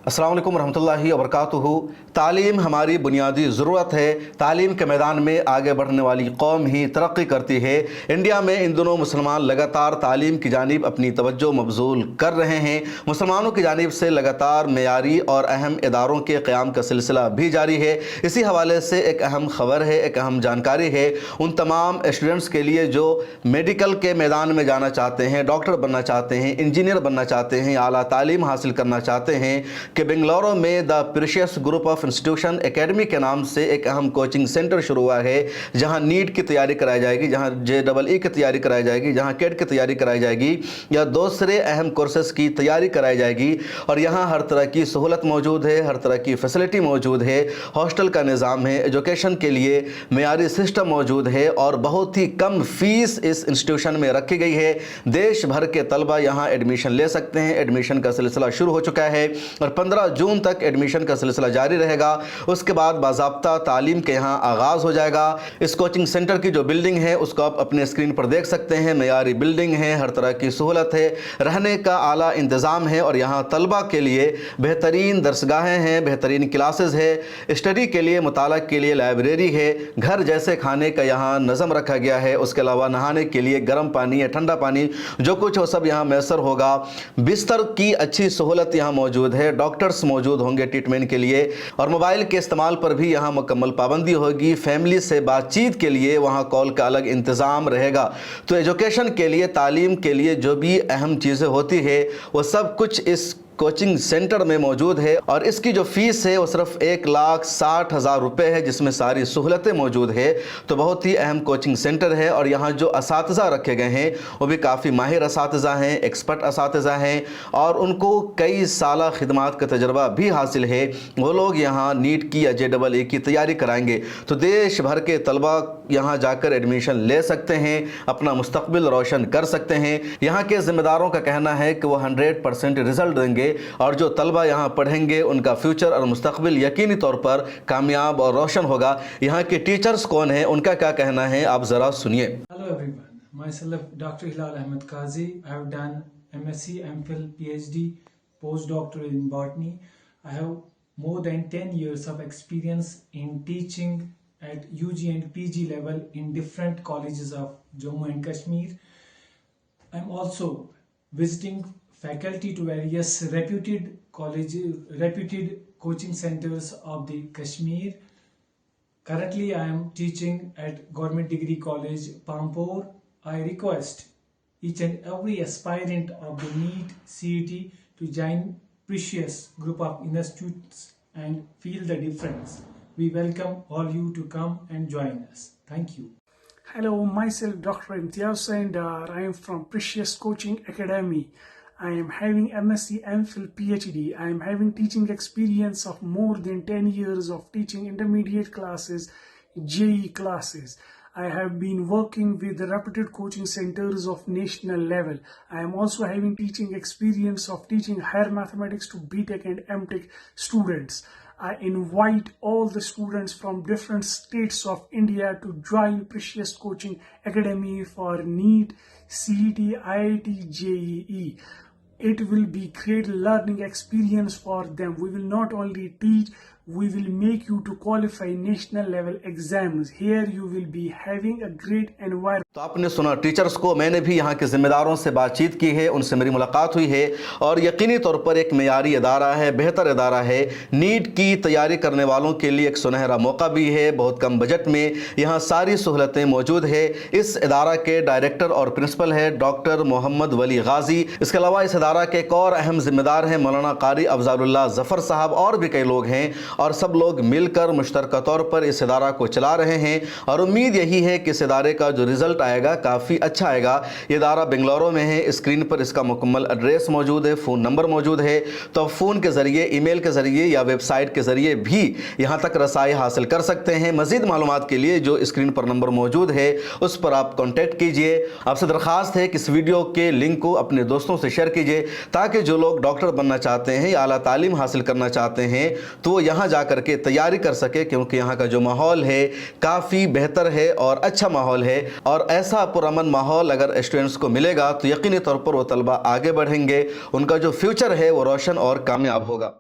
अस्सलाम वालेकुम रहमतुल्लाहि व बरकातुहू। तालीम हमारी बुनियादी ज़रूरत है। तालीम के मैदान में आगे बढ़ने वाली कौम ही तरक्की करती है। इंडिया में इन दिनों मुसलमान लगातार तालीम की जानिब अपनी तवज्जो मबज़ूल कर रहे हैं। मुसलमानों की जानिब से लगातार मेयारी और अहम इदारों के क़याम का सिलसिला भी जारी है। इसी हवाले से एक अहम ख़बर है, एक अहम जानकारी है उन तमाम स्टूडेंट्स के लिए जो मेडिकल के मैदान में जाना चाहते हैं, डॉक्टर बनना चाहते हैं, इंजीनियर बनना चाहते हैं, आला तालीम हासिल करना चाहते हैं कि बेंगलुरु में the precious group of institution academy के नाम से एक अहम कोचिंग सेंटर शुरू हुआ है, जहां नीट की तैयारी कराई जाएगी, जहां JEE की तैयारी कराई जाएगी, जहां कैट की तैयारी कराई जाएगी या दूसरे अहम कोर्सेस की तैयारी कराई जाएगी। और यहां हर तरह की सहूलत मौजूद है, हर तरह की फैसिलिटी मौजूद है, हॉस्टल का निज़ाम है, एजुकेशन के लिए मेयारी सिस्टम मौजूद है और बहुत ही कम फीस इस इंस्टीट्यूशन में रखी गई है। देश भर के तलबा यहाँ एडमिशन ले सकते हैं। एडमिशन का सिलसिला शुरू हो चुका है और 15 जून तक एडमिशन का सिलसिला जारी रहेगा। उसके बाद बाज़ाब्ता तालीम के यहाँ आगाज़ हो जाएगा। इस कोचिंग सेंटर की जो बिल्डिंग है उसको आप अपने स्क्रीन पर देख सकते हैं। मेयारी बिल्डिंग है, हर तरह की सहूलत है, रहने का आला इंतज़ाम है और यहाँ तलबा के लिए बेहतरीन दरसगाहें हैं, बेहतरीन क्लासेस है, स्टडी के लिए, मुताला के लिए लाइब्रेरी है, घर जैसे खाने का यहाँ नज़म रखा गया है। उसके अलावा नहाने के लिए गर्म पानी या ठंडा पानी जो कुछ हो सब यहाँ मैसर होगा। बिस्तर की अच्छी सहूलत यहाँ मौजूद है, डॉक्टर्स मौजूद होंगे ट्रीटमेंट के लिए और मोबाइल के इस्तेमाल पर भी यहाँ मुकम्मल पाबंदी होगी। फैमिली से बातचीत के लिए वहाँ कॉल का अलग इंतज़ाम रहेगा। तो एजुकेशन के लिए, तालीम के लिए जो भी अहम चीज़ें होती है वो सब कुछ इस कोचिंग सेंटर में मौजूद है और इसकी जो फ़ीस है वो सिर्फ 1,60,000 रुपये है, जिसमें सारी सहूलतें मौजूद है। तो बहुत ही अहम कोचिंग सेंटर है और यहाँ जो असातिज़ा रखे गए हैं वो भी काफ़ी माहिर असातिज़ा हैं, एक्सपर्ट असातिज़ा हैं और उनको कई साल खिदमात का तजर्बा भी हासिल है। वो लोग यहाँ नीट की या JEE की तैयारी कराएंगे। तो देश भर के तलबा यहाँ जाकर एडमिशन ले सकते हैं, अपना मुस्तकबिल रोशन कर सकते हैं। यहाँ के ज़िम्मेदारों का कहना है कि वो 100% रिज़ल्ट देंगे और जो तलबा यहाँ पढ़ेंगे उनका फ्यूचर और मुस्तकबिल यकीनी तौर पर कामयाब और रोशन होगा। यहाँ के टीचर्स कौन हैं, उनका क्या कहना है, आप ज़रा सुनिए। Hello everyone, myself Dr. Hilal Ahmed Qazi. I have done MSc, MPhil, PhD, postdoctoral in botany. I have more than 10 years of experience in teaching at UG and PG level in different colleges of Jammu and Kashmir. I am also visiting faculty to various reputed colleges, reputed coaching centers of the Kashmir. Currently, I am teaching at Government Degree College, Pampore. I request each and every aspirant of the NEET CET to join precious group of institutes and feel the difference. We welcome all you to come and join us. Thank you. Hello, myself Dr. Imtiaz Sandar. I am from Precious Coaching Academy. I am having MSc, MPhil, PhD. I am having teaching experience of more than 10 years of teaching intermediate classes, JEE classes. I have been working with the reputed coaching centers of national level. I am also having teaching experience of teaching higher mathematics to BTech and MTech students. I invite all the students from different states of India to join Precious Coaching Academy for NEET, CET, IIT, JEE. It will be great learning experience for them. We will not only teach, we will make you to qualify national level exams. Here you will be having a great environment. तो आपने सुना teachers को, मैंने भी यहाँ के ज़िम्मेदारों से बातचीत की है, उनसे मेरी मुलाकात हुई है और यकीनी तौर पर एक मेयारी अदारा है, बेहतर अदारा है। नीट की तैयारी करने वालों के लिए एक सुनहरा मौका भी है। बहुत कम बजट में यहाँ सारी सहूलतें मौजूद है। इस अदारा के डायरेक्टर और प्रिंसिपल है डॉक्टर मोहम्मद वली गाजी। इसके अलावा इस अदारा के एक और अहम ज़िम्मेदार हैं मौलाना कारी अफजालुल्लाह ज़फ़र साहब और भी कई लोग हैं और सब लोग मिलकर मुश्तरका तौर पर इस इदारा को चला रहे हैं और उम्मीद यही है कि इस इदारे का जो रिज़ल्ट आएगा काफ़ी अच्छा आएगा। ये इदारा बेंगलुरु में है। स्क्रीन पर इसका मुकम्मल एड्रेस मौजूद है, फ़ोन नंबर मौजूद है। तो फ़ोन के ज़रिए, ईमेल के ज़रिए या वेबसाइट के ज़रिए भी यहाँ तक रसाई हासिल कर सकते हैं। मज़ीद मालूमात के लिए जो स्क्रीन पर नंबर मौजूद है उस पर आप कॉन्टेक्ट कीजिए। आपसे दरख्वास्त है कि इस वीडियो के लिंक को अपने दोस्तों से शेयर कीजिए ताकि जो लोग डॉक्टर बनना चाहते हैं या आला तालीम हासिल करना चाहते हैं तो वो यहाँ जा कर के तैयारी कर सके, क्योंकि यहाँ का जो माहौल है काफ़ी बेहतर है और अच्छा माहौल है। और ऐसा पुरअमन माहौल अगर स्टूडेंट्स को मिलेगा तो यकीनी तौर पर वो तलबा आगे बढ़ेंगे, उनका जो फ्यूचर है वो रोशन और कामयाब होगा।